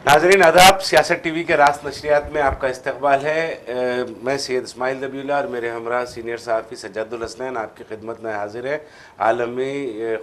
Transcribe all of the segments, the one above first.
नाजरीन आदाब, सियासत टीवी के रास्त नशरियात में आपका इस्तकबाल है। मैं सैयद इस्माइल नबीउल्लाह और मेरे हमरा सीनियर सहाफ़ी सज्जादुल हसनैन आपकी खिदमत में हाजिर है। आलमी,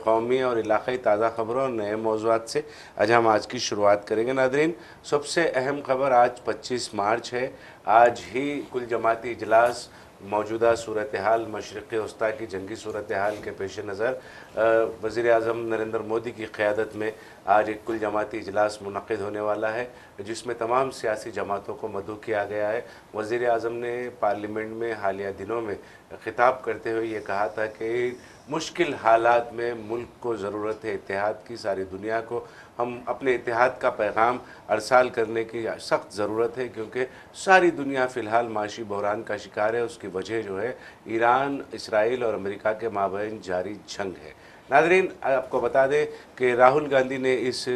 कौमी और इलाक़ाई ताज़ा ख़बरों और नए मौज़ूआत से आज की शुरुआत करेंगे। नाजरीन, सबसे अहम ख़बर आज 25 मार्च है। आज ही कुल जमाती इजलास मौजूदा सूरत हाल मशरक़ वस्ता की जंगी सूरत हाल के पेश नज़र वज़ीर आज़म नरेंद्र मोदी की क़यादत में आज एक कुल जमाती इजलास मुनक़्क़िद होने वाला है, जिसमें तमाम सियासी जमातों को मदऊ किया गया है। वज़ीर आज़म ने पार्लियामेंट में हालिया दिनों में ख़िताब करते हुए ये कहा था कि मुश्किल हालात में मुल्क को ज़रूरत है इत्तेहाद की, सारी दुनिया को हम अपने इत्तेहाद का पैगाम अरसाल करने की सख्त ज़रूरत है, क्योंकि सारी दुनिया फ़िलहाल माशी बहरान का शिकार है। उसकी वजह जो है ईरान, इसराइल और अमेरिका के माबैन जारी जंग है। नाज़रीन, आपको बता दें कि राहुल गांधी ने इस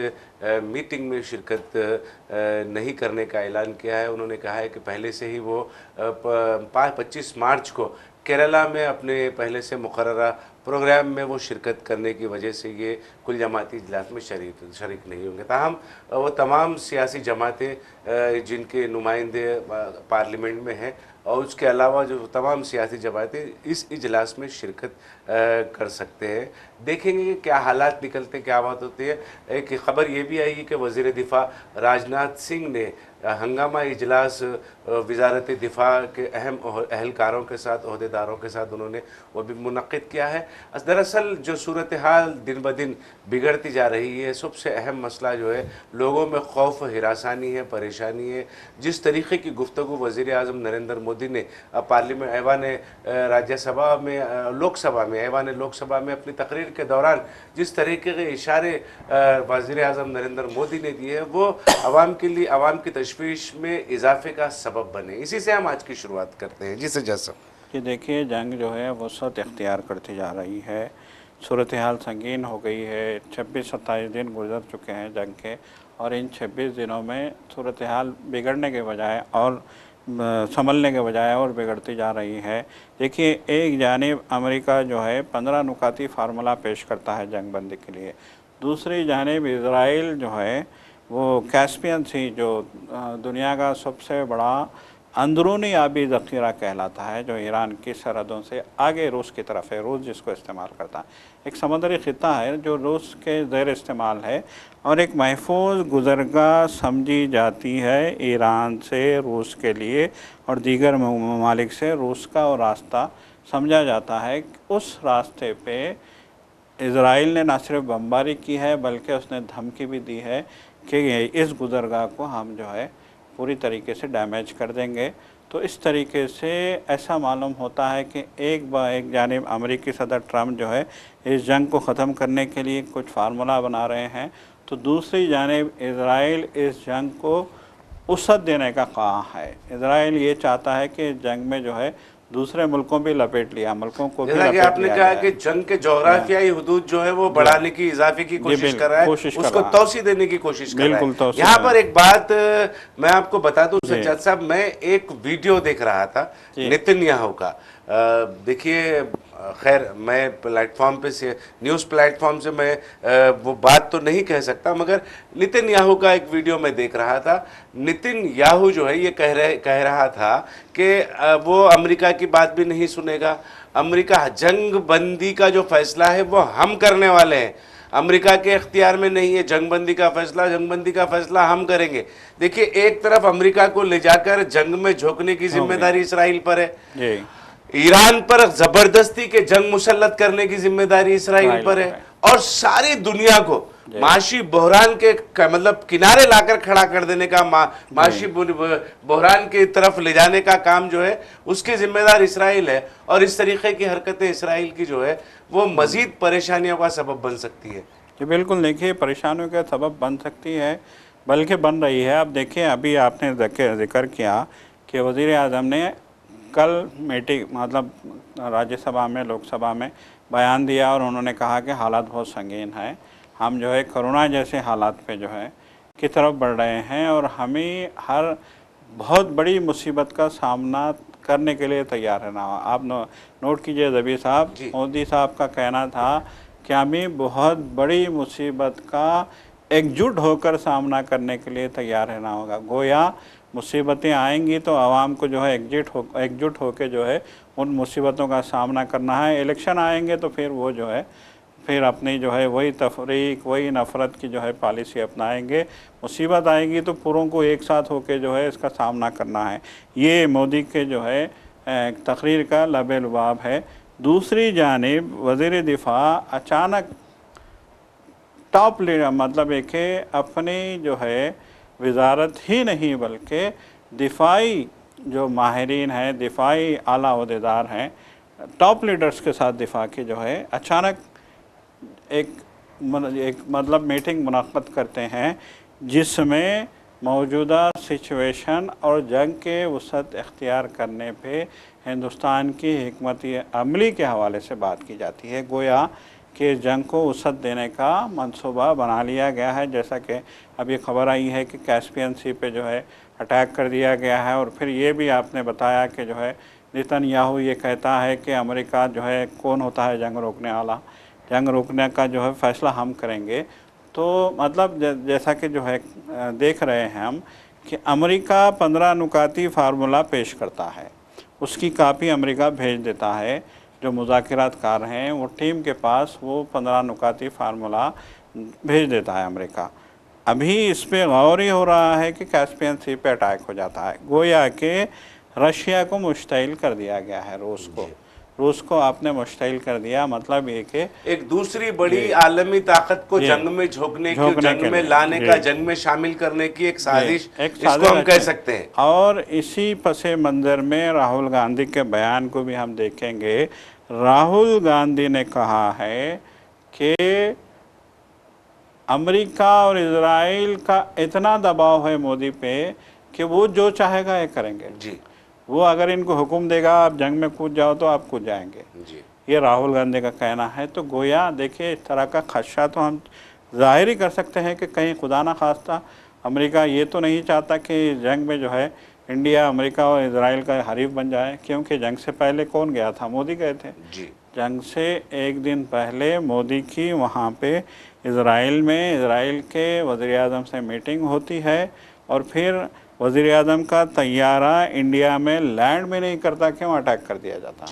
मीटिंग में शिरकत नहीं करने का ऐलान किया है। उन्होंने कहा है कि पहले से ही वो 25 मार्च को केरला में अपने पहले से मुकर्ररा प्रोग्राम में वो शिरकत करने की वजह से ये कुल जमाती इजलास में शरीक नहीं होंगे। ताहम वो तमाम सियासी जमातें जिनके नुमाइंदे पार्लियामेंट में हैं और उसके अलावा जो तमाम सियासी जमातें इस इजलास में शिरकत कर सकते हैं। देखेंगे कि क्या हालात निकलते, क्या बात होती है। एक ख़बर ये भी आई कि वज़ीर दिफ़ा राजनाथ सिंह ने हंगामा इजलास वज़ारत दिफ़ा के अहम अहलकारों के साथ, अहदेदारों के साथ उन्होंने वो भी मुनक़्क़िद किया है। दरअसल जो सूरत हाल दिन ब दिन बिगड़ती जा रही है, सबसे अहम मसला जो है लोगों में खौफ, हिरासानी है, परेशानी है। जिस तरीक़े की गुफ्तगू वज़ीर आज़म नरेंद्र मोदी ने पार्लियामेंट ऐवान राज्यसभा में लोकसभा में अपनी तकरीर के दौरान जिस तरीके के इशारे वज़ीर आज़म नरेंद्र मोदी ने दिए हैं, वो आवाम के लिए, आवाम की तशवीश में इजाफे का सबब बने। इसी से हम आज की शुरुआत करते हैं। जी सज्जाद साहब। कि देखिए, जंग जो है वो सत इख्तियार करती जा रही है। सूरत हाल संगीन हो गई है। 26-27 दिन गुजर चुके हैं जंग के, और इन 26 दिनों में सूरत हाल बिगड़ने के बजाय और संभलने के बजाय और बिगड़ती जा रही है। देखिए, एक जानिब अमेरिका जो है 15 नुकाती फार्मूला पेश करता है जंग बंदी के लिए, दूसरी जानिब इज़राइल जो है वो कैस्पियन सी, जो दुनिया का सबसे बड़ा अंदरूनी आबी ज़ख़ीरा कहलाता है, जो ईरान की सरहदों से आगे रूस की तरफ है, रूस जिसको इस्तेमाल करता है, एक समुद्री ख़िता है जो रूस के ज़ेर इस्तेमाल है और एक महफूज गुज़रगाह समझी जाती है ईरान से रूस के लिए, और दीगर ममालिक से रूस का और रास्ता समझा जाता है। उस रास्ते पे इज़राइल ने न सिर्फ बमबारी की है बल्कि उसने धमकी भी दी है कि इस गुज़रगाह को हम जो है पूरी तरीके से डैमेज कर देंगे। तो इस तरीके से ऐसा मालूम होता है कि एक जानिब अमेरिकी सदर ट्रम्प जो है इस जंग को ख़त्म करने के लिए कुछ फार्मूला बना रहे हैं, तो दूसरी जानिब इज़राइल इस जंग को वसअत देने का ख्वाह है। इज़राइल ये चाहता है कि जंग में जो है दूसरे मुल्कों भी लपेट लिया, मुल्कों को भी लपेट लिया। आपने कहा कि जंग के जोग्राफियाई हुदूद जो है वो बढ़ाने की, इजाफे की कोशिश कर रहा है, उसको तौसी देने की कोशिश कर रहा है। यहाँ पर एक बात मैं आपको बता दूं सज्जाद साहब, मैं एक वीडियो देख रहा था नेतन्याहू का। देखिए, खैर मैं प्लेटफॉर्म पे से, न्यूज़ प्लेटफॉर्म से मैं वो बात तो नहीं कह सकता, मगर नेतन्याहू का एक वीडियो मैं देख रहा था। नेतन्याहू जो है ये कह रहा था कि वो अमेरिका की बात भी नहीं सुनेगा। अमेरिका जंग बंदी का जो फैसला है वो हम करने वाले हैं, अमेरिका के इख्तियार में नहीं है जंग बंदी का फैसला हम करेंगे। देखिए, एक तरफ अमेरिका को ले जाकर जंग में झोंकने की जिम्मेदारी इसराइल पर है, ईरान पर जबरदस्ती के जंग मुसल्लत करने की जिम्मेदारी इसराइल पर है, और सारी दुनिया को माशी बहरान के मतलब किनारे लाकर खड़ा कर देने का, माशी बहरान की तरफ ले जाने का काम जो है उसकी जिम्मेदार इसराइल है। और इस तरीके की हरकतें इसराइल की जो है वो मजीद परेशानियों का सबब बन सकती है। जी बिल्कुल, देखिए परेशानियों का सबब बन सकती है, बल्कि बन रही है। अब देखिए, अभी आपने जिक्र किया कि वज़ीर आज़म ने कल मीटिंग मतलब राज्यसभा में, लोकसभा में बयान दिया और उन्होंने कहा कि हालात बहुत संगीन है, हम जो है कोरोना जैसे हालात पे जो है की तरफ बढ़ रहे हैं और हमें हर बहुत बड़ी मुसीबत का सामना करने के लिए तैयार रहना हो। आप नोट कीजिए ज़बीर साहब, मोदी साहब का कहना था कि हमें बहुत बड़ी मुसीबत का एकजुट होकर सामना करने के लिए तैयार रहना होगा। गोया मुसीबतें आएंगी तो आवाम को जो है एकजुट होकर जो है उन मुसीबतों का सामना करना है। इलेक्शन आएंगे तो फिर वो जो है फिर अपनी जो है वही तफरीक वही नफ़रत की जो है पॉलिसी अपनाएंगे। मुसीबत आएगी तो पूरों को एक साथ होकर जो है इसका सामना करना है। ये मोदी के जो है तकरीर का लबे-लुबाब है। दूसरी जानिब वज़ीर दिफा अचानक टॉप लीडर मतलब एक अपनी जो है वजारत ही नहीं बल्कि दिफाई जो माहिरीन हैं, दिफाई आला ओहदेदार हैं, टॉप लीडर्स के साथ दिफा की जो है अचानक एक मतलब मीटिंग मुनक़्क़द करते हैं, जिसमें मौजूदा सिचुएशन और जंग के वसअत इख्तियार करने पे हिंदुस्तान की हिकमत अमली के हवाले से बात की जाती है। गोया कि जंग को वसअत देने का मंसूबा बना लिया गया है। जैसा कि अभी खबर आई है कि कैस्पियन सी पे जो है अटैक कर दिया गया है, और फिर ये भी आपने बताया कि जो है नेतन्याहू ये कहता है कि अमेरिका जो है कौन होता है जंग रोकने वाला, जंग रोकने का जो है फ़ैसला हम करेंगे। तो मतलब जैसा कि जो है देख रहे हैं हम कि अमेरिका 15 नुकाती फार्मूला पेश करता है, उसकी कापी अमेरिका भेज देता है। जो मुज़ाकिरातकार हैं वो टीम के पास वो 15 नुकाती फार्मूला भेज देता है अमेरिका। अभी इस पे गौर ही हो रहा है कि कैस्पियन सी पे अटैक हो जाता है। गोया कि रशिया को मुश्तइल कर दिया गया है, रूस को आपने मुश्तइल कर दिया। मतलब ये कि एक दूसरी बड़ी आलमी ताकत को जंग में झोंकने की, जंग में लाने का, जंग में शामिल करने की एक साजिश, इसको हम कह सकते हैं। और इसी पसे मंज़र में राहुल गांधी के बयान को भी हम देखेंगे। राहुल गांधी ने कहा है कि अमेरिका और इजराइल का इतना दबाव है मोदी पे कि वो जो चाहेगा ये करेंगे जी। वो अगर इनको हुक्म देगा आप जंग में कूद जाओ तो आप कूद जाएंगे जी। ये राहुल गांधी का कहना है। तो गोया देखिए इस तरह का खदशा तो हम जाहिर ही कर सकते हैं कि कहीं खुदा ना खास्ता अमेरिका ये तो नहीं चाहता कि जंग में जो है इंडिया अमेरिका और इजराइल का हरीफ बन जाए, क्योंकि जंग से पहले कौन गया था? मोदी गए थे जी। जंग से एक दिन पहले मोदी की वहाँ पे इजराइल में इजराइल के वज़ीर-ए-आज़म से मीटिंग होती है, और फिर वज़ीर-ए-आज़म का तैयारा इंडिया में लैंड में नहीं करता, क्यों अटैक कर दिया जाता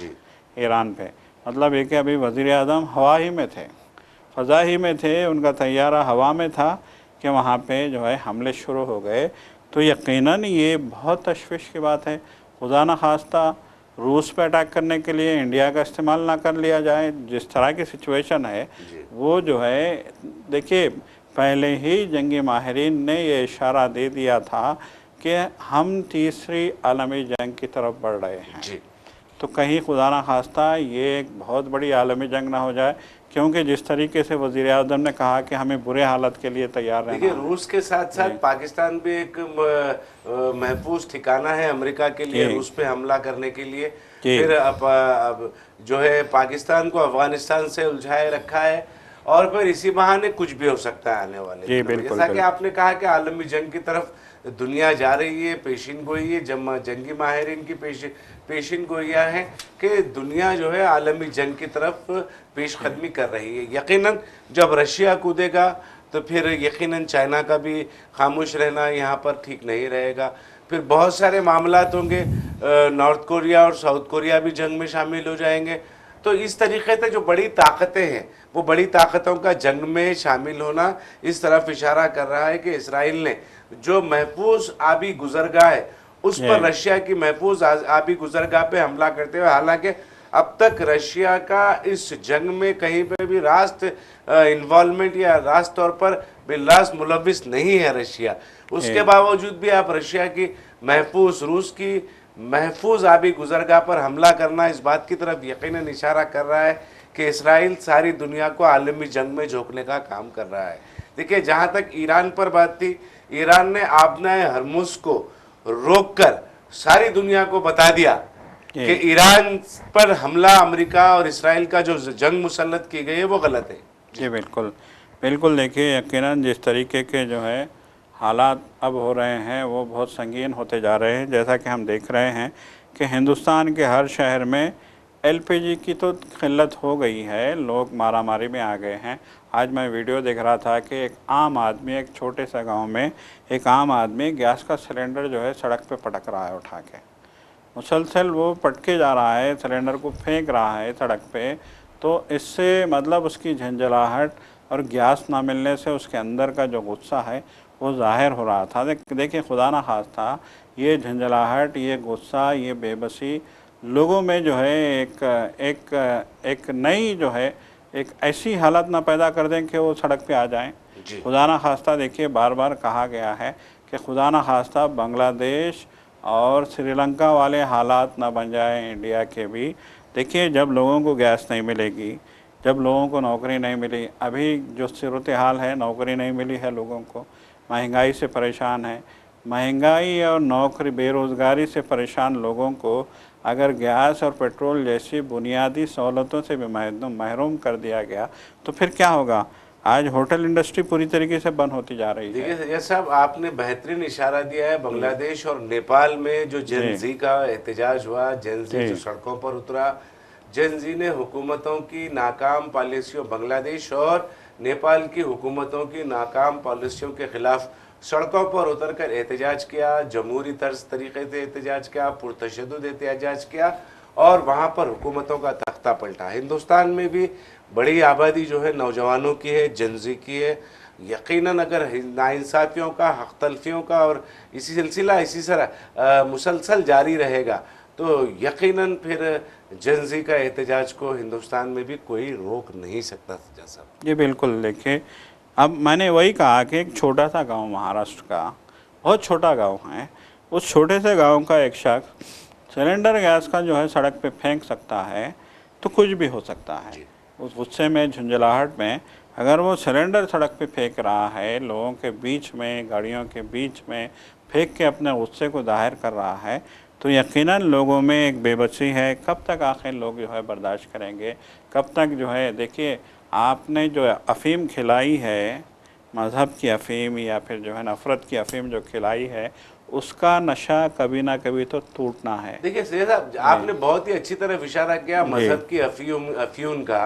ईरान पे। मतलब ये कि अभी वज़ीर-ए-आज़म हवा ही में थे, फ़ज़ा ही में थे, उनका तैयारा हवा में था कि वहाँ पे जो है हमले शुरू हो गए। तो यकीनन ये बहुत तशवीश की बात है। खुदा न खास्ता रूस पे अटैक करने के लिए इंडिया का इस्तेमाल ना कर लिया जाए। जिस तरह की सिचुएशन है वो जो है देखिए पहले ही जंगी माहिरीन ने ये इशारा दे दिया था कि हम तीसरी आलमी जंग की तरफ बढ़ रहे हैं। तो कहीं खुदा न खास्ता ये एक बहुत बड़ी आलमी जंग ना हो जाए, क्योंकि जिस तरीके से वज़ीर-ए-आज़म ने कहा कि हमें बुरे हालत के लिए तैयार रहना है। रूस के साथ साथ पाकिस्तान भी एक महफूज ठिकाना है अमेरिका के लिए रूस पे हमला करने के लिए। फिर अब जो है पाकिस्तान को अफगानिस्तान से उलझाए रखा है, और फिर इसी बहाने कुछ भी हो सकता है आने वाले दिनों में। जैसा कि आपने कहा कि आलमी जंग की तरफ दुनिया जा रही है, पेशिन गोई है, जंगी माहिरीन की पेशिन गोइयाँ हैं कि दुनिया जो है आलमी जंग की तरफ पेशकदमी कर रही है। यकीनन जब रशिया कूदेगा तो फिर यकीनन चाइना का भी खामोश रहना यहाँ पर ठीक नहीं रहेगा। फिर बहुत सारे मामलात होंगे, नॉर्थ कोरिया और साउथ कोरिया भी जंग में शामिल हो जाएंगे। तो इस तरीके से जो बड़ी ताकतें हैं वो बड़ी ताकतों का जंग में शामिल होना इस तरफ इशारा कर रहा है कि इसराइल ने जो महफूज आबी गुजरगाह है उस पर रशिया की महफूज आबी गुजरगाह पे हमला करते हुए, हालांकि अब तक रशिया का इस जंग में कहीं पे भी रास्त इन्वॉल्वमेंट या रास्त तौर पर बिलरास्त मुलविस नहीं है रशिया, उसके बावजूद भी आप रशिया की महफूज रूस की महफूज आबी गुजरगाह पर हमला करना इस बात की तरफ यकीनन इशारा कर रहा है कि इसराइल सारी दुनिया को आलमी जंग में झोंकने का काम कर रहा है। देखिए जहाँ तक ईरान पर बात थी, ईरान ने आबनाए हरमुज को रोककर सारी दुनिया को बता दिया कि ईरान पर हमला अमेरिका और इसराइल का जो जंग मुसल्लत की गई है वो गलत है। जी बिल्कुल बिल्कुल। देखिए यकीनन जिस तरीके के जो है हालात अब हो रहे हैं वो बहुत संगीन होते जा रहे हैं। जैसा कि हम देख रहे हैं कि हिंदुस्तान के हर शहर में एलपीजी की तो किल्लत हो गई है, लोग मारामारी में आ गए हैं। आज मैं वीडियो देख रहा था कि एक आम आदमी, एक छोटे से गांव में एक आम आदमी गैस का सिलेंडर जो है सड़क पे पटक रहा है उठा के, मुसलसल वो पटके जा रहा है, सिलेंडर को फेंक रहा है सड़क पे। तो इससे मतलब उसकी झंझलाहट और गैस ना मिलने से उसके अंदर का जो गुस्सा है वो ज़ाहिर हो रहा था। देखिए खुदा ना खास्ता ये झंझलाहट, ये गुस्सा, ये बेबसी लोगों में जो है एक नई जो है एक ऐसी हालत ना पैदा कर दें कि वो सड़क पे आ जाएं। जी। खुदा ना खास्ता देखिए बार बार कहा गया है कि खुदा ना खास्ता बांग्लादेश और श्रीलंका वाले हालात ना बन जाए इंडिया के भी। देखिए जब लोगों को गैस नहीं मिलेगी, जब लोगों को नौकरी नहीं मिली, अभी जो सूरत हाल है नौकरी नहीं मिली है लोगों को, महंगाई से परेशान है, महंगाई और नौकरी बेरोज़गारी से परेशान लोगों को अगर गैस और पेट्रोल जैसी बुनियादी सहूलतों से भी महरूम कर दिया गया तो फिर क्या होगा। आज होटल इंडस्ट्री पूरी तरीके से बंद होती जा रही है। देखिए सैयद साहब, आपने बेहतरीन इशारा दिया है। बांग्लादेश और नेपाल में जो जेन जी का एहतजाज हुआ, जेन जी जो सड़कों पर उतरा, जेन जी ने हुकूमतों की नाकाम पॉलिसियों, बांग्लादेश और नेपाल की हुकूमतों की नाकाम पॉलिसियों के खिलाफ सड़कों पर उतरकर एहतजाज किया, जमहूरी तर्ज तरीके से एहतजाज किया, पुरतशद्दुद एहतजाज किया और वहाँ पर हुकूमतों का तख्ता पलटा। हिंदुस्तान में भी बड़ी आबादी जो है नौजवानों की है, जनजी की है। यकीनन अगर नाइंसाफ़ियों का, हक़ तलफ़ियों का और इसी सिलसिला इसी तरह मुसलसल जारी रहेगा तो यकीनन फिर जनजी का एहतजाज को हिंदुस्तान में भी कोई रोक नहीं सकता। जैसा जी बिल्कुल, देखिए अब मैंने वही कहा कि एक छोटा सा गांव महाराष्ट्र का, बहुत छोटा गांव है, उस छोटे से गांव का एक शख्स सिलेंडर गैस का जो है सड़क पे फेंक सकता है तो कुछ भी हो सकता है। उस गुस्से में, झुंझलाहट में अगर वो सिलेंडर सड़क पे फेंक रहा है, लोगों के बीच में, गाड़ियों के बीच में फेंक के अपने गुस्से को ज़ाहिर कर रहा है तो यकीनन लोगों में एक बेबसी है। कब तक आखिर लोग जो है बर्दाश्त करेंगे, कब तक जो है। देखिए आपने जो अफ़ीम खिलाई है, मज़हब की अफ़ीम या फिर जो है नफ़रत की अफ़ीम जो खिलाई है, उसका नशा कभी ना कभी तो टूटना है। देखिए सैयद साहब, आपने बहुत ही अच्छी तरह इशारा किया मजहब की अफयून का।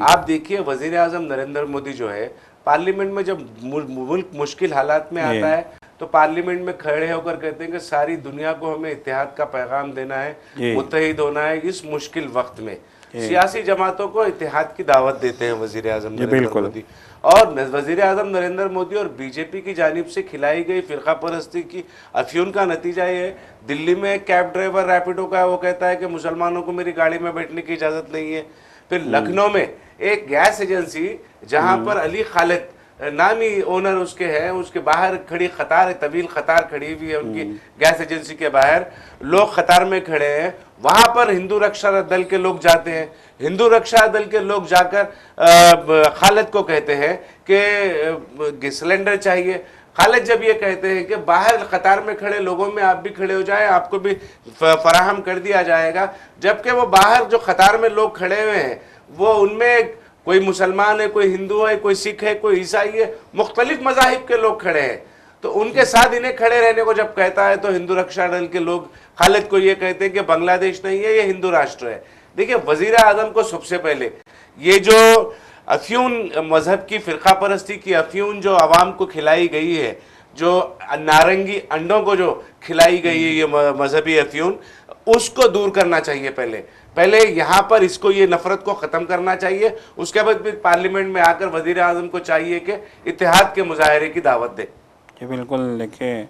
आप देखिए वजीर आजम नरेंद्र मोदी जो है पार्लियामेंट में जब मुल्क मुश्किल हालात में आता है तो पार्लियामेंट में खड़े होकर कहते हैं कि सारी दुनिया को हमें इत्तेहाद का पैगाम देना है, मुत्तहिद होना है इस मुश्किल वक्त में। सियासी जमातों को इत्तेहाद की दावत देते हैं वजीर आजम नरेंद्र मोदी। और वजीर आजम नरेंद्र मोदी और बीजेपी की जानिब से खिलाई गई फिरका परस्ती की अफ्यून का नतीजा ये है। दिल्ली में एक कैब ड्राइवर रैपिडो का वो कहता है कि मुसलमानों को मेरी गाड़ी में बैठने की इजाज़त नहीं है। फिर लखनऊ में एक गैस एजेंसी जहां पर अली खालिद नामी ओनर उसके हैं, उसके बाहर खड़ी कतार है, तवील कतार खड़ी हुई है उनकी गैस एजेंसी के बाहर, लोग कतार में खड़े हैं। वहां पर हिंदू रक्षा दल के लोग जाते हैं, हिंदू रक्षा दल के लोग जाकर खालिद को कहते हैं कि सिलेंडर चाहिए। खालिद जब ये कहते हैं कि बाहर कतार में खड़े लोगों में आप भी खड़े हो जाएं, आपको भी फराहम कर दिया जाएगा, जबकि वो बाहर जो कतार में लोग खड़े हुए हैं वो उनमें कोई मुसलमान है, कोई हिंदू है, कोई सिख है, कोई ईसाई है, मुख्तलिफ मज़ाहिब के लोग खड़े हैं। तो उनके साथ इन्हें खड़े रहने को जब कहता है तो हिंदू रक्षा दल के लोग खालिद को ये कहते हैं कि बांग्लादेश नहीं है, ये हिंदू राष्ट्र है। देखिए वजीर आजम को सबसे पहले ये जो अफ्यून मजहब की फिरका परस्ती की अफ्यून जो आवाम को खिलाई गई है, जो नारंगी अंडों को जो खिलाई गई है ये मजहबी अफ्यून, उसको दूर करना चाहिए। पहले यहाँ पर इसको ये नफरत को ख़त्म करना चाहिए। उसके बाद फिर पार्लियामेंट में आकर वज़ीर आज़म को चाहिए कि इत्तेहाद के मुजाहरे की दावत दे। जी बिल्कुल, देखिए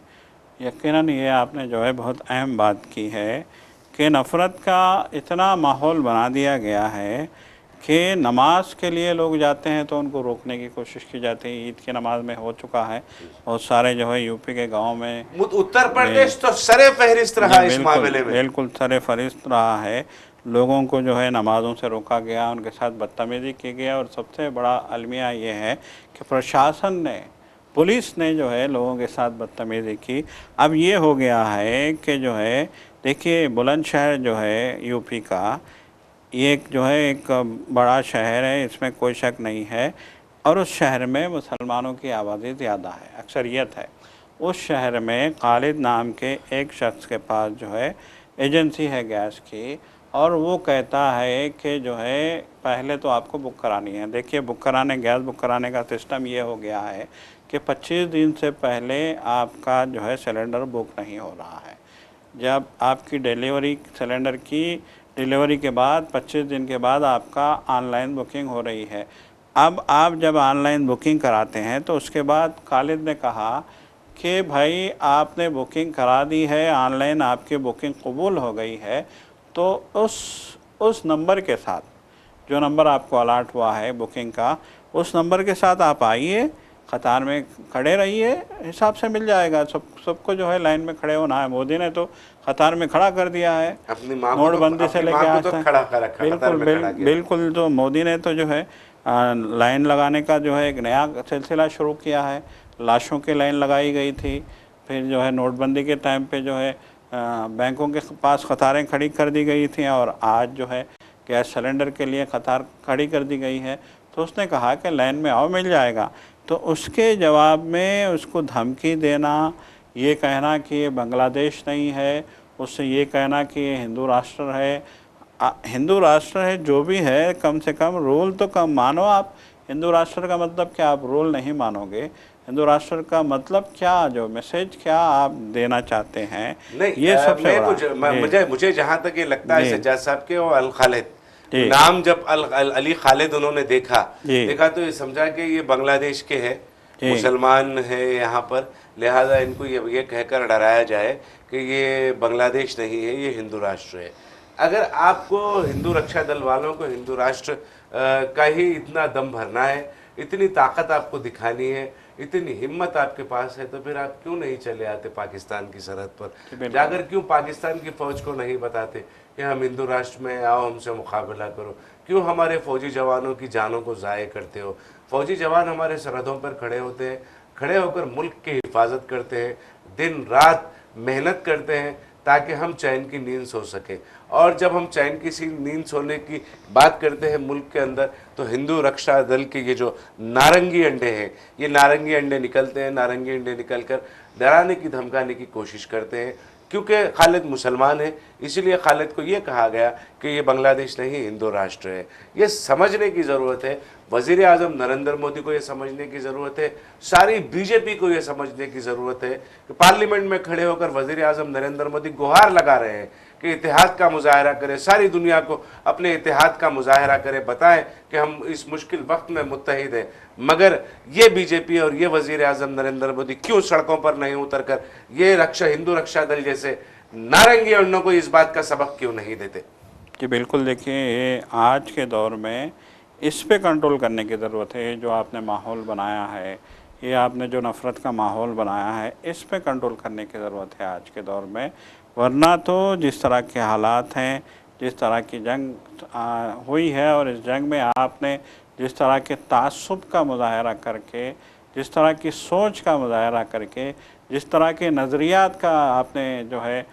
यकीनन ये आपने जो है बहुत अहम बात की है कि नफ़रत का इतना माहौल बना दिया गया है कि नमाज के लिए लोग जाते हैं तो उनको रोकने की कोशिश की जाती है। ईद की नमाज में हो चुका है, बहुत सारे जो है यूपी के गांव में, उत्तर प्रदेश तो सरे फहरिस्त रहा इस मामले में, बिल्कुल सरे फहरिस्त रहा है। लोगों को जो है नमाज़ों से रोका गया, उनके साथ बदतमीज़ी की गया। और सबसे बड़ा अलमिया ये है कि प्रशासन ने, पुलिस ने जो है लोगों के साथ बदतमीज़ी की। अब ये हो गया है कि जो है देखिए बुलंदशहर जो है यूपी का, ये एक जो है एक बड़ा शहर है, इसमें कोई शक नहीं है। और उस शहर में मुसलमानों की आबादी ज़्यादा है, अक्सरियत है। उस शहर में खालिद नाम के एक शख्स के पास जो है एजेंसी है गैस की, और वो कहता है कि जो है पहले तो आपको बुक करानी है। देखिए बुक कराने, गैस बुक कराने का सिस्टम ये हो गया है कि 25 दिन से पहले आपका जो है सिलेंडर बुक नहीं हो रहा है। जब आपकी डिलीवरी, सिलेंडर की डिलीवरी के बाद 25 दिन के बाद आपका ऑनलाइन बुकिंग हो रही है। अब आप जब ऑनलाइन बुकिंग कराते हैं तो उसके बाद खालिद ने कहा कि भाई आपने बुकिंग करा दी है, ऑनलाइन आपकी बुकिंग कबूल हो गई है, तो उस नंबर के साथ, जो नंबर आपको अलॉट हुआ है बुकिंग का, उस नंबर के साथ आप आइए, कतार में खड़े रहिए, हिसाब से मिल जाएगा। सबको जो है लाइन में खड़े होना है। मोदी ने तो कतार में खड़ा कर दिया है, अपनी माँ को नोटबंदी से लेके आज तक। खड़ा कर रखा, कतार में खड़ा किया। बिल्कुल, तो मोदी ने तो जो है लाइन लगाने का जो है एक नया सिलसिला शुरू किया है। लाशों की लाइन लगाई गई थी, फिर जो है नोटबंदी के टाइम पे जो है बैंकों के पास कतारें खड़ी कर दी गई थी, और आज जो है गैस सिलेंडर के लिए कतार खड़ी कर दी गई है। तो उसने कहा कि लाइन में आओ, मिल जाएगा। तो उसके जवाब में उसको धमकी देना, ये कहना कि ये बांग्लादेश नहीं है, उससे ये कहना कि ये हिंदू राष्ट्र है। हिंदू राष्ट्र है जो भी है, कम से कम रूल तो कम मानो आप। हिंदू राष्ट्र का मतलब क्या, आप रूल नहीं मानोगे? हिंदू राष्ट्र का मतलब क्या, जो मैसेज क्या आप देना चाहते हैं? नहीं, ये सबसे बड़ा मुझे जहाँ तक ये लगता है सज्जाद साहब के, वो अल खालिद नाम जब अली खालिद उन्होंने देखा तो ये समझा कि ये बांग्लादेश के हैं, मुसलमान है यहाँ पर, लिहाजा इनको ये कहकर डराया जाए कि ये बांग्लादेश नहीं है, ये हिंदू राष्ट्र है। अगर आपको हिंदू रक्षा दल वालों को हिंदू राष्ट्र का ही इतना दम भरना है, इतनी ताकत आपको दिखानी है, इतनी हिम्मत आपके पास है, तो फिर आप क्यों नहीं चले आते पाकिस्तान की सरहद पर जाकर? क्यों पाकिस्तान की फौज को नहीं बताते कि हम हिंदू राष्ट्र में, आओ हमसे मुकाबला करो? क्यों हमारे फौजी जवानों की जानों को ज़ाय करते हो? फौजी जवान हमारे सरहदों पर खड़े होते हैं, खड़े होकर मुल्क की हिफाजत करते हैं, दिन रात मेहनत करते हैं ताकि हम चैन की नींद सो सके। और जब हम चैन की नींद सोने की बात करते हैं मुल्क के अंदर, तो हिंदू रक्षा दल के ये जो नारंगी अंडे हैं, ये नारंगी अंडे निकलते हैं। नारंगी अंडे निकलकर डराने की, धमकाने की कोशिश करते हैं। क्योंकि खालिद मुसलमान है, इसीलिए खालिद को ये कहा गया कि ये बांग्लादेश नहीं, हिंदू राष्ट्र है। ये समझने की ज़रूरत है। वज़ीर आज़म नरेंद्र मोदी को ये समझने की ज़रूरत है, सारी बीजेपी को ये समझने की ज़रूरत है कि पार्लियामेंट में खड़े होकर वज़ीर आज़म नरेंद्र मोदी गुहार लगा रहे हैं कि इतिहाद का मुजाहरा करें, सारी दुनिया को अपने इतिहाद का मुजाहरा करें, बताएं कि हम इस मुश्किल वक्त में मुत्तहिद हैं। मगर ये बीजेपी और ये वज़ीर आज़म नरेंद्र मोदी क्यों सड़कों पर नहीं उतर कर ये हिंदू रक्षा दल जैसे नारंगी अंडों को इस बात का सबक क्यों नहीं देते? कि बिल्कुल, देखिए आज के दौर में इस पे कंट्रोल करने की ज़रूरत है। जो आपने माहौल बनाया है, ये आपने जो नफ़रत का माहौल बनाया है, इस पे कंट्रोल करने की ज़रूरत है आज के दौर में। वरना तो जिस तरह के हालात हैं, जिस तरह की जंग हुई है, और इस जंग में आपने जिस तरह के तासुब का मुजाहरा करके, जिस तरह की सोच का मुजाहरा करके, जिस तरह के नज़रियात का आपने जो है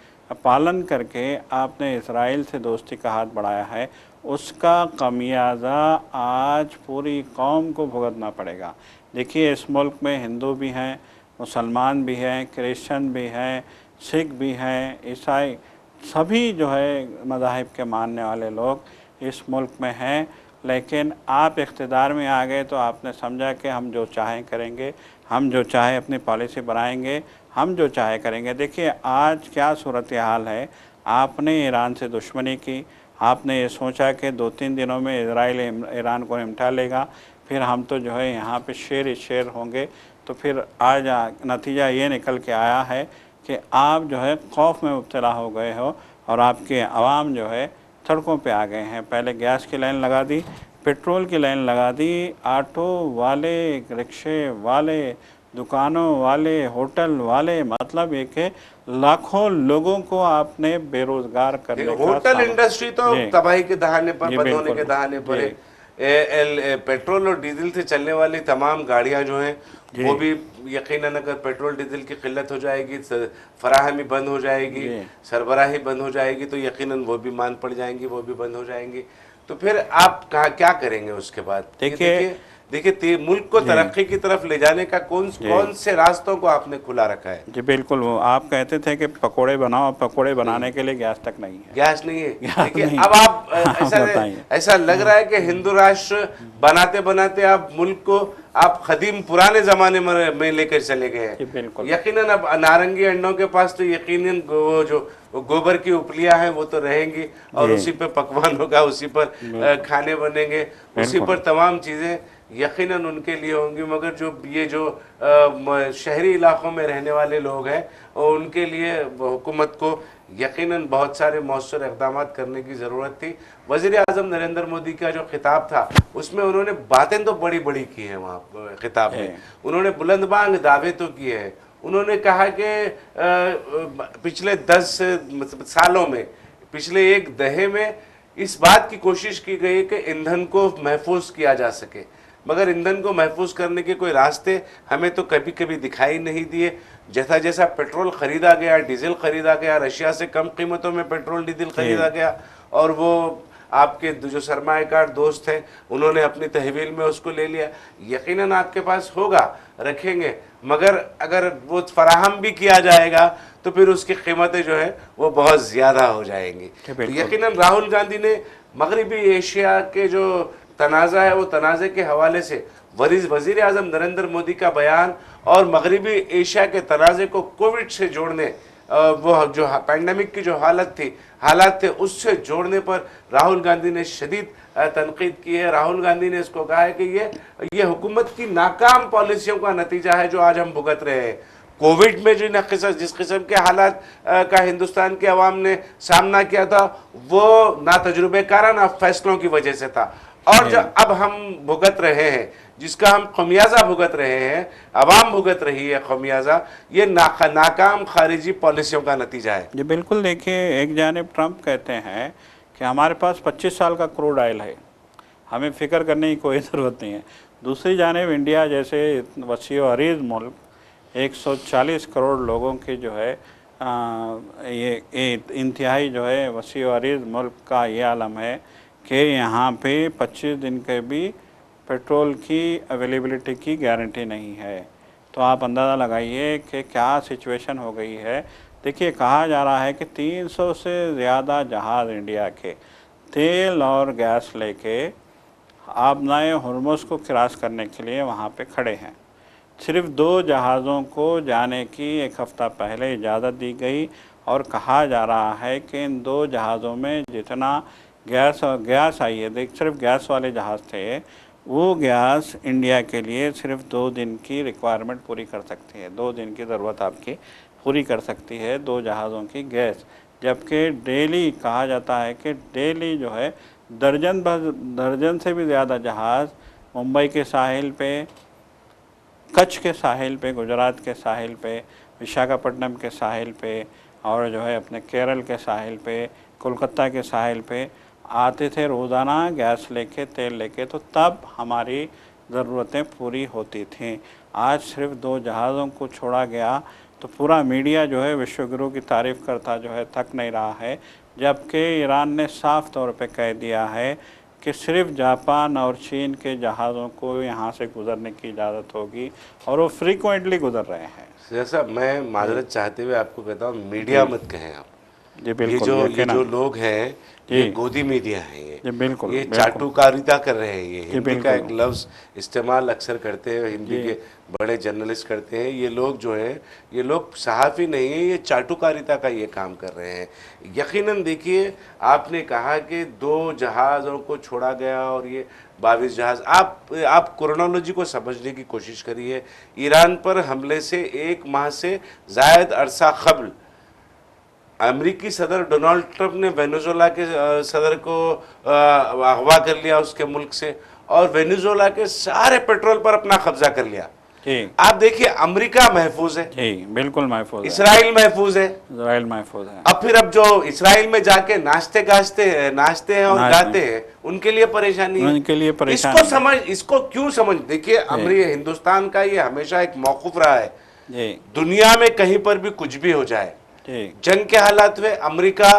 पालन करके आपने इसराइल से दोस्ती का हाथ बढ़ाया है, उसका खमियाज़ा आज पूरी कौम को भुगतना पड़ेगा। देखिए इस मुल्क में हिंदू भी हैं, मुसलमान भी हैं, क्रिश्चियन भी हैं, सिख भी हैं, ईसाई, सभी जो है मज़ाहिब के मानने वाले लोग इस मुल्क में हैं। लेकिन आप इक़्तिदार में आ गए तो आपने समझा कि हम जो चाहें करेंगे, हम जो चाहे अपनी पॉलिसी बनाएंगे, हम जो चाहे करेंगे। देखिए आज क्या सूरत हाल है। आपने ईरान से दुश्मनी की, आपने ये सोचा कि 2-3 दिनों में इजराइल ईरान को निपटा लेगा, फिर हम तो जो है यहाँ पे शेर शेर होंगे। तो फिर आज नतीजा ये निकल के आया है कि आप जो है खौफ में मुब्तला हो गए हो, और आपके अवाम जो है सड़कों पे आ गए हैं। पहले गैस की लाइन लगा दी, पेट्रोल की लाइन लगा दी, ऑटो वाले, रिक्शे वाले, दुकानों वाले, होटल वाले, मतलब एक है लाखों लोगों को आपने बेरोजगार करने का। होटल इंडस्ट्री तो तबाही के दहाने पर, बंद होने के दहाने पर है। पेट्रोल और डीजल से चलने वाली तमाम गाड़ियां जो हैं, वो भी यकीनन अगर पेट्रोल डीजल की किल्लत हो जाएगी, फराहमी बंद हो जाएगी, सरबराही बंद हो जाएगी, तो यकीनन वो भी मान पड़ जाएंगी, वो भी बंद हो जाएंगी। तो फिर आप क्या करेंगे उसके बाद? देखिए देखिए मुल्क को तरक्की की तरफ ले जाने का कौन से रास्तों को आपने खुला रखा है? जी बिल्कुल, वो आप कहते थे कि पकोड़े बनाओ, पकोड़े बनाने के लिए गैस तक नहीं है। गैस नहीं है। गैस देखिए नहीं। अब आप बताइए। ऐसा लग रहा है कि हिंदू राष्ट्र बनाते बनाते आप मुल्क को आप कदीम पुराने जमाने में लेकर चले गए जी हैं। बिल्कुल। यकीनन अब नारंगी अंडों के पास तो यकीनन वो जो गोबर की उपलियां हैं वो तो रहेंगी और जी। उसी पे पकवान होगा, उसी पर खाने बनेंगे, उसी पर तमाम चीजें यकीनन उनके लिए होंगी। मगर जो शहरी इलाकों में रहने वाले लोग हैं उनके लिए हुकूमत को यकीनन बहुत सारे मौसर इक़दाम करने की ज़रूरत थी। वज़ीर आज़म नरेंद्र मोदी का जो खिताब था उसमें उन्होंने बातें तो बड़ी बड़ी की हैं। वहाँ खिताब में उन्होंने बुलंदबांग दावे तो किए हैं। उन्होंने कहा कि पिछले 10 सालों में, पिछले एक दहे में इस बात की कोशिश की गई कि ईंधन को महफूज किया जा सके, मगर ईंधन को महफूज करने के कोई रास्ते हमें तो कभी कभी दिखाई नहीं दिए। जैसा जैसा पेट्रोल खरीदा गया, डीजल खरीदा गया, रशिया से कम कीमतों में पेट्रोल डीजल खरीदा गया और वो आपके जो सरमाएकार दोस्त हैं उन्होंने अपनी तहवील में उसको ले लिया। यकीनन आपके पास होगा, रखेंगे, मगर अगर वो फराहम भी किया जाएगा तो फिर उसकी कीमतें जो है वो बहुत ज़्यादा हो जाएंगी। तो यकीनन राहुल गांधी ने मगरबी एशिया के जो तनाज़ा है वो तनाज़े के हवाले से वज़ीर आज़म नरेंद्र मोदी का बयान और मगरबी एशिया के तनाज़े को कोविड से जोड़ने, वो जो पैंडमिक की जो हालात थे उससे जोड़ने पर राहुल गांधी ने शदीद तनकीद की है। राहुल गांधी ने इसको कहा है कि ये हुकूमत की नाकाम पॉलिसियों का नतीजा है जो आज हम भुगत रहे हैं। कोविड में जिस किस्म के हालात का हिंदुस्तान के अवाम ने सामना किया था वो नातजुर्बेकाराना फैसलों की वजह से था, और जो अब हम भुगत रहे हैं, जिसका हम खमियाजा भुगत रहे हैं, अवाम भुगत रही है खमियाजा, ये नाकाम खारिजी पॉलिसियों का नतीजा है। जी बिल्कुल। देखिए, एक जानिब ट्रंप कहते हैं कि हमारे पास 25 साल का क्रूड ऑयल है, हमें फिक्र करने की कोई ज़रूरत नहीं है। दूसरी जानिब इंडिया जैसे वसीअ व अरीज़ मुल्क, 140 करोड़ लोगों की जो है ये इंतहाई जो है वसीअ व अरीज़ मुल्क का ये आलम है कि यहाँ पे 25 दिन के भी पेट्रोल की अवेलेबिलिटी की गारंटी नहीं है। तो आप अंदाज़ा लगाइए कि क्या सिचुएशन हो गई है। देखिए, कहा जा रहा है कि 300 से ज़्यादा जहाज़ इंडिया के तेल और गैस लेके आबनाए हुर्मुज़ को क्रॉस करने के लिए वहाँ पे खड़े हैं। सिर्फ 2 जहाज़ों को जाने की एक हफ़्ता पहले इजाज़त दी गई और कहा जा रहा है कि इन 2 जहाज़ों में जितना गैस आई है, सिर्फ गैस वाले जहाज़ थे, वो गैस इंडिया के लिए सिर्फ 2 दिन की रिक्वायरमेंट पूरी कर सकती है। 2 दिन की ज़रूरत आपकी पूरी कर सकती है 2 जहाज़ों की गैस, जबकि डेली कहा जाता है कि डेली जो है दर्जन से भी ज़्यादा जहाज़ मुंबई के साहिल पे, कच्छ के साहिल पे, गुजरात के साहिल पे, विशाखापट्टनम के साहिल पे और जो है अपने केरल के साहिल पे, कोलकाता के साहिल पे आते थे रोज़ाना गैस लेके, तेल लेके, तो तब हमारी ज़रूरतें पूरी होती थीं। आज सिर्फ 2 जहाज़ों को छोड़ा गया तो पूरा मीडिया जो है विश्वगुरु की तारीफ़ करता जो है थक नहीं रहा है, जबकि ईरान ने साफ़ तौर पे कह दिया है कि सिर्फ जापान और चीन के जहाज़ों को यहाँ से गुज़रने की इजाज़त होगी और वो फ्रीक्वेंटली गुज़र रहे हैं। जैसा मैं माजरत चाहते हुए आपको कहता हूँ, मीडिया मत कहें आप। जी बिल्कुल। ये जो लोग हैं ये गोदी मीडिया हैं, ये बिल्कुल, ये चाटुकारिता कर रहे हैं। ये हिंदी का एक बिल्कुल। लफ्ज़ इस्तेमाल अक्सर करते हैं, हिंदी के बड़े जर्नलिस्ट करते हैं। ये लोग जो हैं ये लोग सहाफ़ी नहीं है, ये चाटुकारिता का ये काम कर रहे हैं। यकीनन देखिए, आपने कहा कि 2 जहाज़ों को छोड़ा गया और ये 22 जहाज़, आप क्रोनोलॉजी को समझने की कोशिश करिए। ईरान पर हमले से 1 माह से ज़ायद अरसा क़ब्ल अमेरिकी सदर डोनाल्ड ट्रंप ने वेनेजुएला के सदर को अगवा कर लिया उसके मुल्क से, और वेनेजुएला के सारे पेट्रोल पर अपना कब्जा कर लिया। आप देखिए, अमेरिका महफूज है, जी बिल्कुल महफूज है, इसराइल महफूज है, इसराइल महफूज है। अब फिर अब जो इसराइल में जाके नाचते हैं और गाते हैं, उनके लिए परेशानी है। उनके लिए परेशानी। इसको क्यों समझ, देखिए अमेरिका, हिंदुस्तान का ये हमेशा एक मौक़िफ़ रहा है, जी दुनिया में कहीं पर भी कुछ भी हो जाए, जंग के हालात में अमेरिका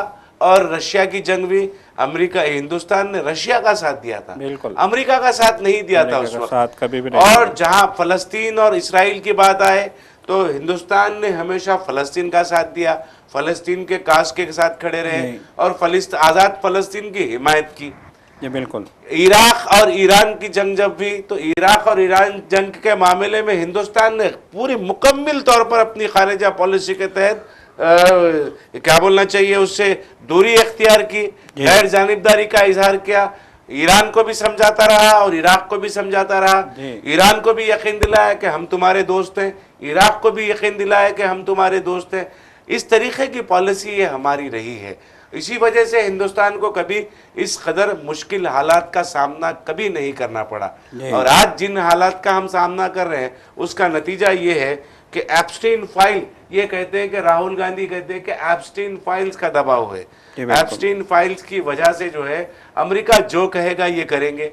और रशिया की जंग भी अमेरिका हिंदुस्तान ने रशिया का साथ दिया था, बिल्कुल अमेरिका का साथ नहीं दिया था उस वक्त। साथ कभी भी नहीं। और जहां फलस्तीन और इसराइल की बात आए तो हिंदुस्तान ने हमेशा फलस्तीन का साथ दिया, फलस्तीन के काज के साथ खड़े रहे नहीं। और आज़ाद फलस्तीन की हिमायत की। ये बिल्कुल इराक और ईरान की जंग जब भी, तो इराक और ईरान जंग के मामले में हिंदुस्तान ने पूरी मुकम्मल तौर पर अपनी खारिजा पॉलिसी के तहत क्या बोलना चाहिए, उससे दूरी इख्तियार की, गैर जानिबदारी का इजहार किया। ईरान को भी समझाता रहा और इराक को भी समझाता रहा। ईरान को भी यकीन दिलाया कि हम तुम्हारे दोस्त हैं, इराक को भी यकीन दिलाया कि हम तुम्हारे दोस्त हैं। इस तरीके की पॉलिसी ये हमारी रही है। इसी वजह से हिंदुस्तान को कभी इस कदर मुश्किल हालात का सामना कभी नहीं करना पड़ा। और आज जिन हालात का हम सामना कर रहे हैं उसका नतीजा ये है कि एप्स्टीन फाइल, ये कहते हैं कि राहुल गांधी कहते हैं कि एप्स्टीन फाइल्स का दबाव है। एप्स्टीन फाइल्स की वजह से जो है अमेरिका जो कहेगा ये करेंगे।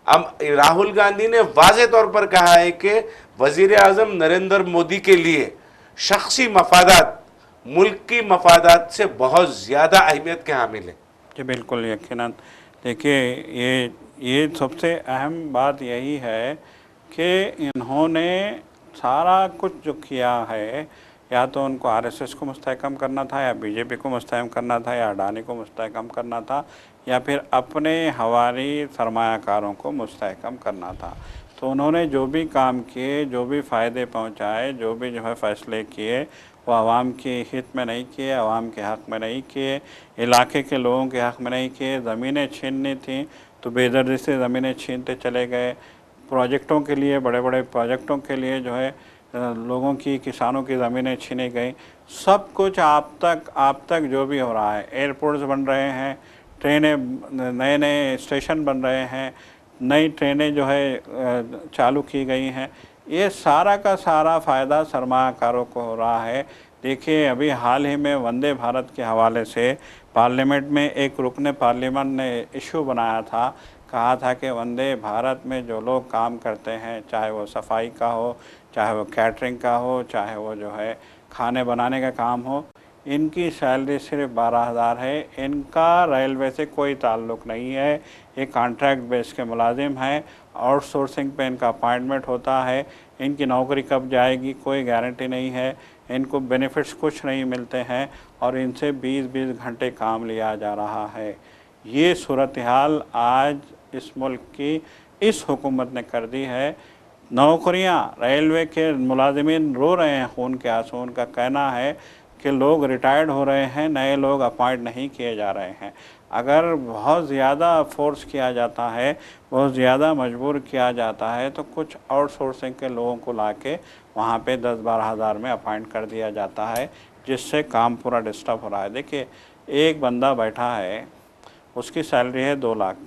राहुल गांधी ने वाज़े तौर पर कहा है कि वजीर आजम नरेंद्र मोदी के लिए शख्सी मफादात मुल्क की मफादात से बहुत ज़्यादा अहमियत के हामिल है। जी बिल्कुल यकीनन। देखिए ये सबसे अहम बात यही है कि इन्होंने सारा कुछ जो किया है, या तो उनको आरएसएस को मुस्तहकम करना था, या बीजेपी को मुस्तहकम करना था, या अडानी को मुस्तहकम करना था, या फिर अपने हवारी सरमायाकारों को मुस्तहकम करना था। तो उन्होंने जो भी काम किए, जो भी फ़ायदे पहुंचाए, जो भी जो है फ़ैसले किए, वो आवाम के हित में नहीं किए, आवाम के हक़ में नहीं किए, इलाके के लोगों के हक़ में नहीं किए। ज़मीनें छीननी थी तो बेदर्दी से ज़मीनें छीनते चले गए। प्रोजेक्टों के लिए, बड़े बड़े प्रोजेक्टों के लिए जो है लोगों की, किसानों की ज़मीनें छीनी गई। सब कुछ आप तक जो भी हो रहा है, एयरपोर्ट्स बन रहे हैं, ट्रेनें, नए नए स्टेशन बन रहे हैं, नई ट्रेनें जो है चालू की गई हैं, ये सारा का सारा फ़ायदा सरमायाकारों को हो रहा है। देखिए अभी हाल ही में वंदे भारत के हवाले से पार्लियामेंट में एक रुकने पार्लियामेंट ने इशू बनाया था, कहा था कि वंदे भारत में जो लोग काम करते हैं, चाहे वो सफाई का हो, चाहे वो कैटरिंग का हो, चाहे वो जो है खाने बनाने का काम हो, इनकी सैलरी सिर्फ 12,000 है। इनका रेलवे से कोई ताल्लुक़ नहीं है, ये कॉन्ट्रैक्ट बेस के मुलाजिम हैं, आउटसोर्सिंग पे इनका अपॉइंटमेंट होता है। इनकी नौकरी कब जाएगी कोई गारंटी नहीं है, इनको बेनिफिट्स कुछ नहीं मिलते हैं और इनसे 20-20 घंटे काम लिया जा रहा है। ये सूरत हाल आज इस मुल्क की इस हुकूमत ने कर दी है। नौकरियां, रेलवे के मुलाजिमीन रो रहे हैं खून के आंसू। उनका कहना है कि लोग रिटायर्ड हो रहे हैं, नए लोग अपॉइंट नहीं किए जा रहे हैं। अगर बहुत ज़्यादा फोर्स किया जाता है, बहुत ज़्यादा मजबूर किया जाता है, तो कुछ आउटसोर्सिंग के लोगों को लाके वहाँ पे 10-12 हज़ार में अपॉइंट कर दिया जाता है, जिससे काम पूरा डिस्टर्ब हो रहा है। देखिए एक बंदा बैठा है, उसकी सैलरी है 2 लाख,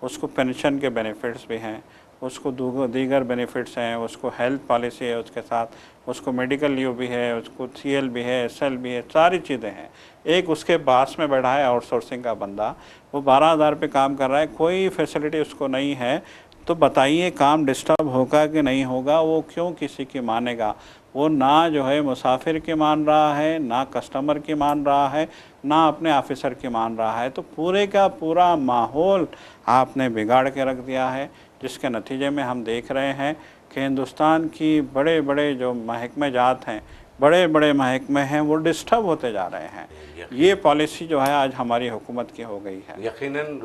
उसको पेंशन के बेनिफिट्स भी हैं, उसको दीगर बेनिफिट्स हैं, उसको हेल्थ पॉलिसी है, उसके साथ उसको मेडिकल लीव भी है, उसको सीएल भी है, एसएल भी है, सारी चीज़ें हैं। एक उसके पास में बैठा है आउटसोर्सिंग का बंदा, वो 12,000 पे काम कर रहा है, कोई फैसिलिटी उसको नहीं है। तो बताइए काम डिस्टर्ब होगा कि नहीं होगा? वो क्यों किसी की मानेगा? वो ना जो है मुसाफिर की मान रहा है, ना कस्टमर की मान रहा है, ना अपने ऑफिसर की मान रहा है। तो पूरे का पूरा माहौल आपने बिगाड़ के रख दिया है, जिसके नतीजे में हम देख रहे हैं कि हिंदुस्तान की बड़े बड़े जो महकमे जात हैं, बड़े बड़े महकमे हैं, वो डिस्टर्ब होते जा रहे हैं। ये पॉलिसी जो है आज हमारी हुकूमत की हो गई है। यकीनन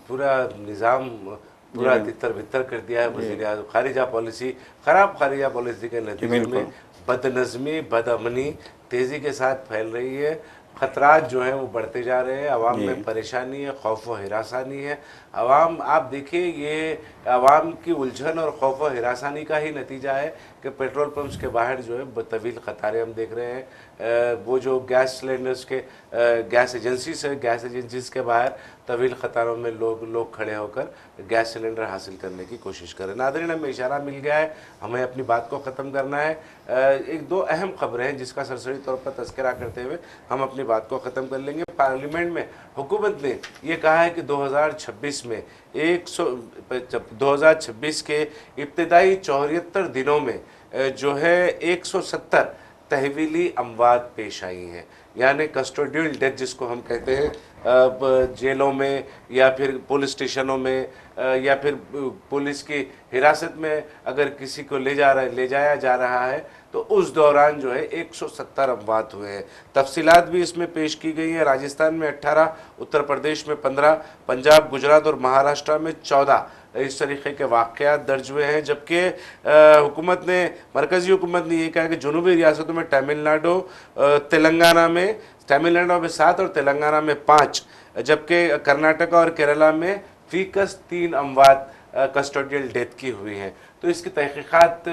पूरा निज़ाम पूरा तितर बितर कर दिया है। वज़ीर आज़म खारिजा पॉलिसी, ख़राब खारिजा पॉलिसी के नतीजे में बदनज़मी, बदअमनी तेज़ी के साथ फैल रही है। ख़तरात जो हैं वो बढ़ते जा रहे हैं, आवाम में परेशानी है, खौफ व हिरासानी है। आवाम, आप देखिए ये आवाम की उलझन और खौफ व हिरासानी का ही नतीजा है कि पेट्रोल पंप्स के बाहर जो है तवील कतारें हम देख रहे हैं। वो जो गैस सिलेंडर्स के गैस एजेंसीज के बाहर तवील कतारों में लोग खड़े होकर गैस सिलेंडर हासिल करने की कोशिश करें। नाज़रीन, हमें इशारा मिल गया है, हमें अपनी बात को ख़त्म करना है। एक दो अहम खबरें हैं जिसका सरसरी तौर पर तज़किरा करते हुए हम अपनी बात को ख़त्म कर लेंगे। पार्लियामेंट में हुकूमत ने ये कहा है कि 2026 में 2026 के इब्तिदाई 74 दिनों में जो है 170 तहवीली अमवात पेश आई हैं, यानी कस्टोडियल डेथ जिसको हम कहते हैं। जेलों में या फिर पुलिस स्टेशनों में या फिर पुलिस की हिरासत में अगर किसी को ले जाया जा रहा है तो उस दौरान जो है 170 अमवात हुए हैं। तफसीलात भी इसमें पेश की गई है। राजस्थान में 18, उत्तर प्रदेश में 15, पंजाब, गुजरात और महाराष्ट्र में 14 इस तरीके के वाक़यात दर्ज हुए हैं। जबकि मरकज़ी हुकूमत ने यह कहा कि जनूबी रियासतों में तमिलनाडु में 7 और तेलंगाना में 5, जबकि कर्नाटक और केरला में फीकस 3 अमवात कस्टोडियल डेथ की हुई हैं। तो इसकी तहकीकात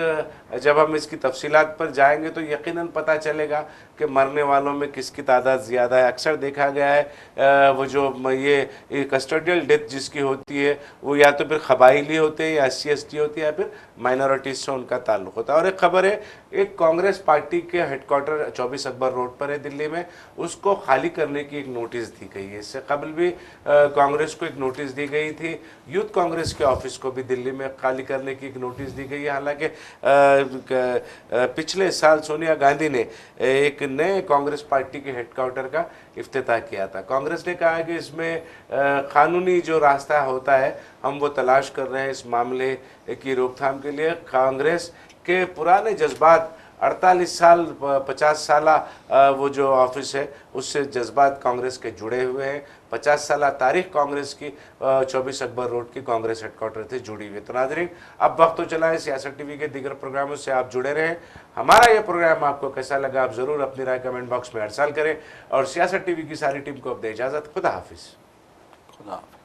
जब हम इसकी तफसीलात पर जाएंगे तो यकीनन पता चलेगा कि मरने वालों में किसकी तादाद ज़्यादा है। अक्सर देखा गया है वो जो ये कस्टोडियल डेथ जिसकी होती है वो या तो फिर कबाइली होते हैं या SC/ST होती है या फिर माइनॉरिटीज़ से उनका ताल्लुक़ होता है। और एक खबर है, एक कांग्रेस पार्टी के हेडक्वार्टर 24 अकबर रोड पर है दिल्ली में, उसको खाली करने की एक नोटिस दी गई है। इससे कबल भी कांग्रेस को एक नोटिस दी गई थी, यूथ कांग्रेस के ऑफिस को भी दिल्ली में खाली करने की एक नोटिस दी गई है। हालांकि पिछले साल सोनिया गांधी ने एक नए कांग्रेस पार्टी के हेडक्वार्टर का इफ्तिताह किया था। कांग्रेस ने कहा है कि इसमें कानूनी जो रास्ता होता है हम वो तलाश कर रहे हैं इस मामले की रोकथाम के लिए। कांग्रेस के पुराने जज्बात 48 साल 50 साल वो जो ऑफिस है उससे जज्बात कांग्रेस के जुड़े हुए हैं। 50 साल तारीख कांग्रेस की 24 अकबर रोड की कांग्रेस हेडक्वार्टर से जुड़ी हुई है। तो नाज़रीन, अब वक्त तो चला है सियासत टीवी के दीगर प्रोग्रामों से आप जुड़े रहें। हमारा ये प्रोग्राम आपको कैसा लगा आप ज़रूर अपनी राय कमेंट बॉक्स में अरसाल करें और सियासत टीवी की सारी टीम को अब दे इजाज़त। खुदा हाफिज़। खुदा हाफिज़।